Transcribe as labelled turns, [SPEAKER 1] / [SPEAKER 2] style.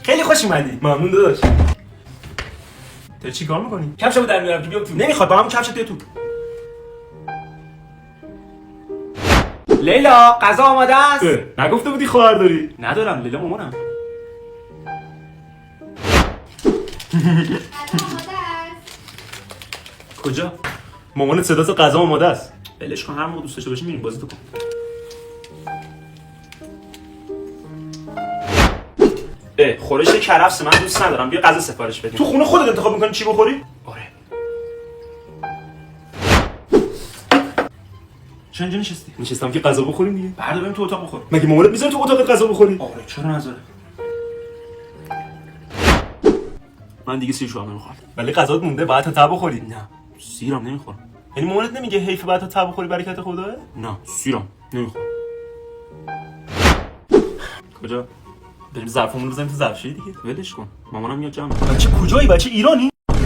[SPEAKER 1] خیلی خوش اومدی.
[SPEAKER 2] ممنون داداش.
[SPEAKER 1] تو چی کار می‌کنی؟
[SPEAKER 2] کفشمو در میارم که بیام تو.
[SPEAKER 1] نمیخواد با همون کفشت بیا تو.
[SPEAKER 2] لیلا غذا آماده است.
[SPEAKER 1] نگفته بودی خواهر داری؟
[SPEAKER 2] ندارم لیلا مامانم. کجا؟
[SPEAKER 1] مامانت صداست غذا آماده است.
[SPEAKER 2] ولش کن، هر موقع دوست داشته باشی میریم بازی تو کن. خورش کرفس من دوست ندارم، بیا غذا سفارش بدیم.
[SPEAKER 1] تو خونه خودت انتخاب می‌کنی چی بخوری؟
[SPEAKER 2] آره. چرا اینجا نشستی؟
[SPEAKER 1] نشستم که غذا بخوریم دیگه.
[SPEAKER 2] بردار بریم تو اتاق بخور.
[SPEAKER 1] مگه مامانت میذاره تو اتاقت غذا بخوری؟
[SPEAKER 2] آره چرا نذاره؟ من دیگه سیر شوام نمیخوام.
[SPEAKER 1] ولی غذات مونده باید تا بخوری.
[SPEAKER 2] نه سیرم نمیخورم.
[SPEAKER 1] یعنی مامانت نمیگه حیف بعد تا بخوری برکت خداه؟
[SPEAKER 2] نه سیرم نمیخورم.
[SPEAKER 1] کجا؟ بریم ظرفمون رو بزنیم تو ظرفشویی دیگه.
[SPEAKER 2] ولش کن، مامانم میاد جمع.
[SPEAKER 1] بچه کجایی؟ بچه ایرانی؟